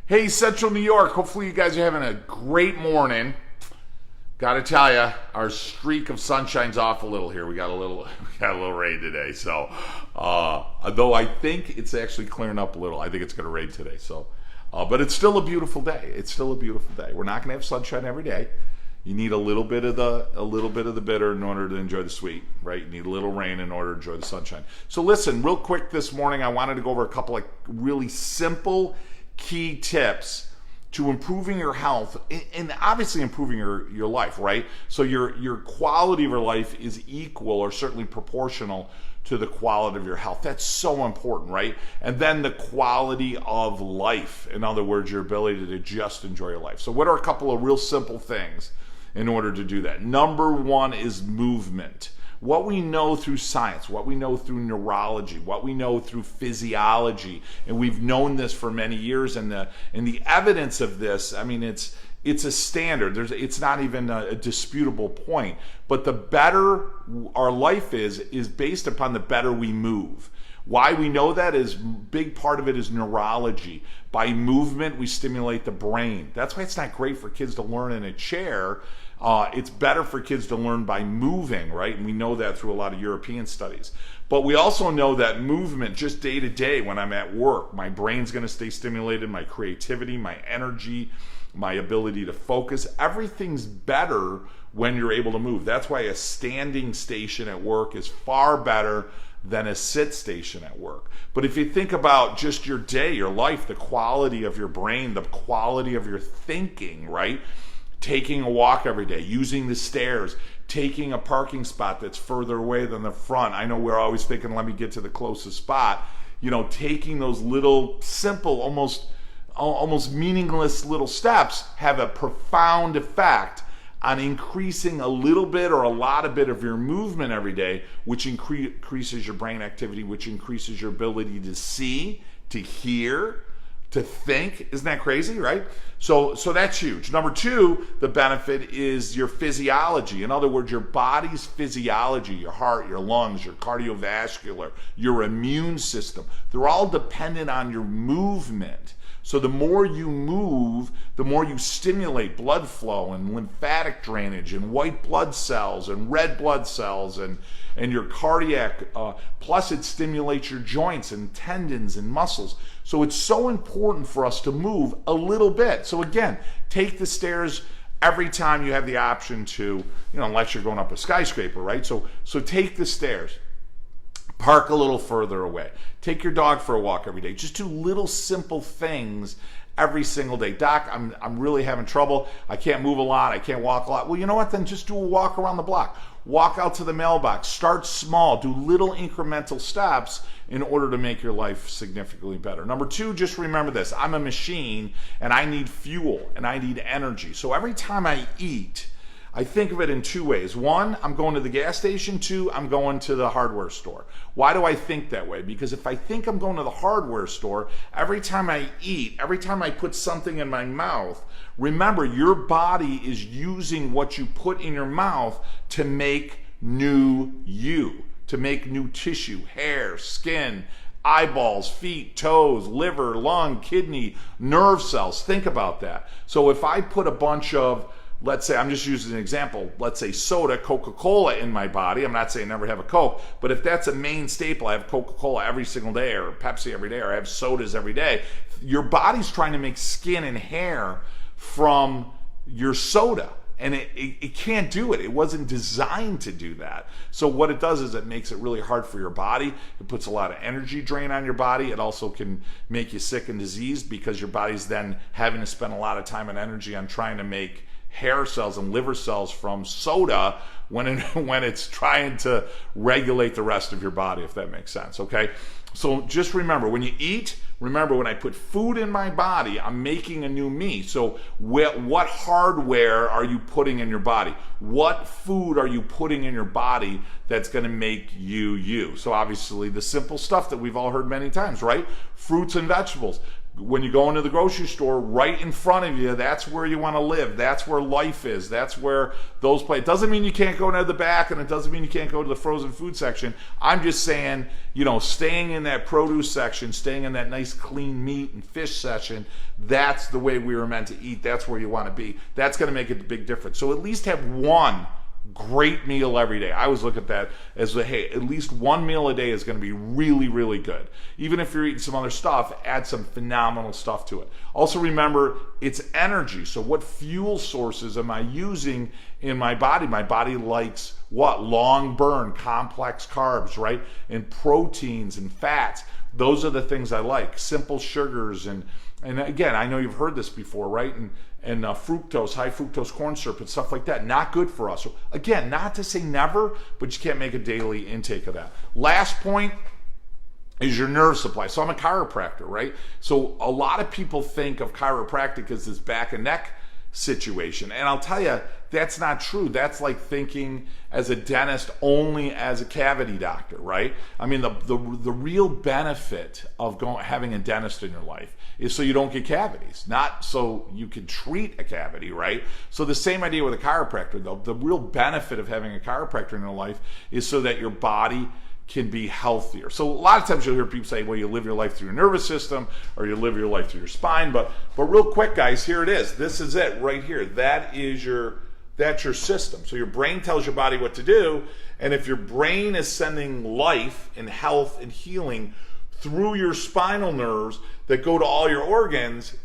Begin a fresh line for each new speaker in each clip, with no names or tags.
Hey, Central New York. Hopefully you guys are having a great morning. Gotta tell you, our streak of sunshine's off a little here. We got a little rain today. So, though I think it's actually clearing up a little. I think it's going to rain today. So, but it's still a beautiful day. It's still a beautiful day. We're not going to have sunshine every day. You need a little bit of the bitter in order to enjoy the sweet, right? You need a little rain in order to enjoy the sunshine. So listen, real quick this morning, I wanted to go over a couple of really simple key tips to improving your health and obviously improving your life, right? So your quality of your life is equal or certainly proportional to the quality of your health. That's so important, right? And then the quality of life. In other words, your ability to just enjoy your life. So what are a couple of real simple things in order to do that? Number one is movement. What we know through science, what we know through neurology, what we know through physiology, and we've known this for many years, and the evidence of this, I mean, it's a standard. It's not even a disputable point. But the better our life is based upon the better we move. Why we know that is big part of it is neurology. By movement, we stimulate the brain. That's why it's not great for kids to learn in a chair. It's better for kids to learn by moving, right? And we know that through a lot of European studies. But we also know that movement, just day to day when I'm at work, my brain's going to stay stimulated, my creativity, my energy, my ability to focus, everything's better when you're able to move. That's why a standing station at work is far better than a sit station at work. But if you think about just your day, your life, the quality of your brain, the quality of your thinking, right? Taking a walk every day, using the stairs, taking a parking spot that's further away than the front. I know we're always thinking, let me get to the closest spot. You know, taking those little simple, almost meaningless little steps have a profound effect on increasing a little bit or a lot of bit of your movement every day, which increases your brain activity, which increases your ability to see, to hear, to think. Isn't that crazy, right? So that's huge. Number two, the benefit is your physiology. In other words, your body's physiology, your heart, your lungs, your cardiovascular, your immune system, they're all dependent on your movement. So the more you move, the more you stimulate blood flow and lymphatic drainage and white blood cells and red blood cells and your cardiac, plus it stimulates your joints and tendons and muscles. So it's so important for us to move a little bit. So again, take the stairs every time you have the option to, unless you're going up a skyscraper, right? So take the stairs. Park a little further away. Take your dog for a walk every day. Just do little simple things every single day. Doc, I'm really having trouble. I can't move a lot. I can't walk a lot. Well, you know what? Then just do a walk around the block. Walk out to the mailbox. Start small. Do little incremental steps in order to make your life significantly better. Number two, just remember this. I'm a machine and I need fuel and I need energy. So every time I eat, I think of it in two ways. One, I'm going to the gas station. Two, I'm going to the hardware store. Why do I think that way? Because if I think I'm going to the hardware store, every time I eat, every time I put something in my mouth, remember your body is using what you put in your mouth to make new you, to make new tissue, hair, skin, eyeballs, feet, toes, liver, lung, kidney, nerve cells. Think about that. So if I put a bunch of, let's say, I'm just using an example, let's say soda, Coca-Cola in my body. I'm not saying never have a Coke, but if that's a main staple, I have Coca-Cola every single day or Pepsi every day or I have sodas every day, your body's trying to make skin and hair from your soda. And it can't do it. It wasn't designed to do that. So what it does is it makes it really hard for your body. It puts a lot of energy drain on your body. It also can make you sick and diseased because your body's then having to spend a lot of time and energy on trying to make hair cells and liver cells from soda when it's trying to regulate the rest of your body, if that makes sense, okay? So just remember, when you eat, remember when I put food in my body, I'm making a new me. So what hardware are you putting in your body? What food are you putting in your body that's going to make you you? So obviously the simple stuff that we've all heard many times, right? Fruits and vegetables. when you go into the grocery store, right in front of you, that's where you want to live. That's where life is. That's where those play. It doesn't mean you can't go to the back, and it doesn't mean you can't go to the frozen food section. I'm just saying, staying in that produce section, staying in that nice clean meat and fish section, that's the way we were meant to eat. That's where you want to be. That's going to make a big difference. So at least have one great meal every day. I always look at that as hey, at least one meal a day is going to be really, really good. Even if you're eating some other stuff, add some phenomenal stuff to it. Also remember, it's energy. So what fuel sources am I using in my body? My body likes what? Long burn, complex carbs, right? And proteins and fats. Those are the things I like. Simple sugars and again, I know you've heard this before, right? And fructose, high fructose corn syrup and stuff like that, not good for us. So again, not to say never, but you can't make a daily intake of that. Last point is your nerve supply. So I'm a chiropractor, right? So a lot of people think of chiropractic as this back and neck situation. And I'll tell you, that's not true. That's like thinking as a dentist only as a cavity doctor, right? I mean, the real benefit of having a dentist in your life is so you don't get cavities, not so you can treat a cavity, right? So the same idea with a chiropractor, though. The real benefit of having a chiropractor in your life is so that your body can be healthier. So a lot of times you'll hear people say, well, you live your life through your nervous system or you live your life through your spine. But real quick, guys, here it is. This is it right here. That's your system. So your brain tells your body what to do. And if your brain is sending life and health and healing through your spinal nerves that go to all your organs,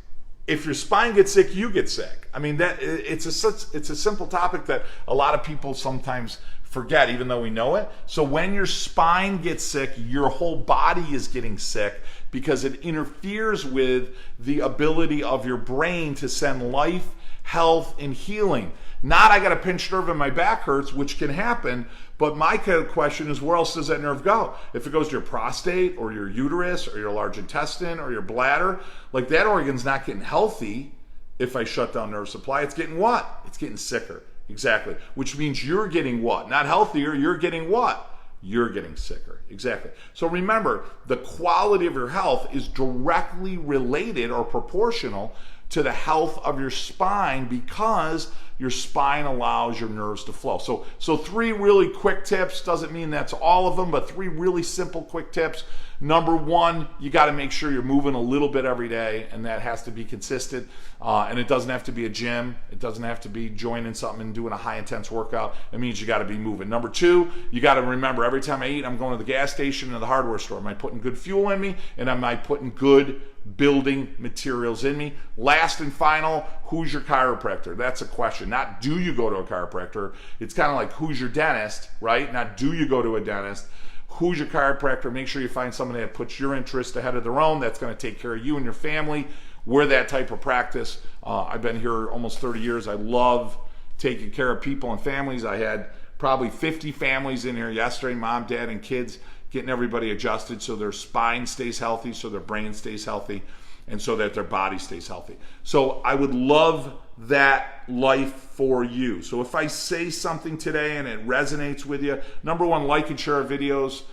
if your spine gets sick, you get sick. I mean, it's a simple topic that a lot of people sometimes forget, even though we know it. So when your spine gets sick, your whole body is getting sick because it interferes with the ability of your brain to send life, health, and healing. Not I got a pinched nerve and my back hurts, which can happen, but my kind of question is, where else does that nerve go? If it goes to your prostate or your uterus or your large intestine or your bladder, like that organ's not getting healthy if I shut down nerve supply. It's getting what? It's getting sicker. Exactly. Which means you're getting what? Not healthier, you're getting what? You're getting sicker. Exactly. So remember, the quality of your health is directly related or proportional to the health of your spine because your spine allows your nerves to flow. So 3 really quick tips. Doesn't mean that's all of them, but 3 really simple quick tips. Number 1, you got to make sure you're moving a little bit every day, and that has to be consistent. And it doesn't have to be a gym. It doesn't have to be joining something and doing a high intense workout. It means you got to be moving. Number 2, you got to remember every time I eat, I'm going to the gas station or the hardware store. Am I putting good fuel in me? And am I putting good building materials in me? Last and final, who's your chiropractor? That's a question. Not do you go to a chiropractor. It's kind of like who's your dentist, right? Not do you go to a dentist. Who's your chiropractor? Make sure you find somebody that puts your interest ahead of their own, that's going to take care of you and your family. We're that type of practice. I've been here almost 30 years. I love taking care of people and families. I had probably 50 families in here yesterday, mom, dad, and kids, getting everybody adjusted so their spine stays healthy, so their brain stays healthy, and so that their body stays healthy. So I would love that life for you. So if I say something today and it resonates with you, number 1, like and share our videos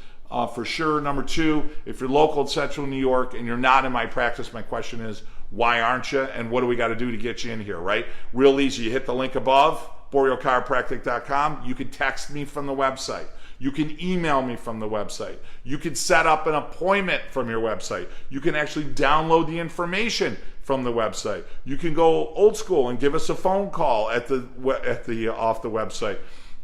for sure. Number 2, if you're local in Central New York and you're not in my practice, my question is, why aren't you? And what do we got to do to get you in here, right? Real easy. You hit the link above, BorioChiropractic.com. You can text me from the website. You can email me from the website. You can set up an appointment from your website. You can actually download the information from the website. You can go old school and give us a phone call off the website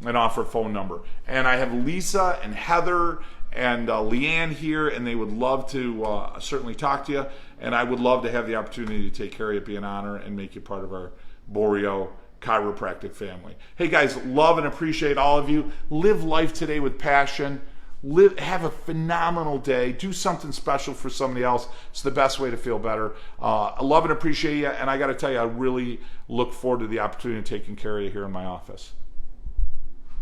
and offer phone number. And I have Lisa and Heather and Leanne here, and they would love to certainly talk to you. And I would love to have the opportunity to take care of you, be an honor, and make you part of our Borio Chiropractic family. Hey guys, love and appreciate all of you. Live life today with passion. Have a phenomenal day. Do something special for somebody else. It's the best way to feel better. I love and appreciate you, and I got to tell you, I really look forward to the opportunity of taking care of you here in my office.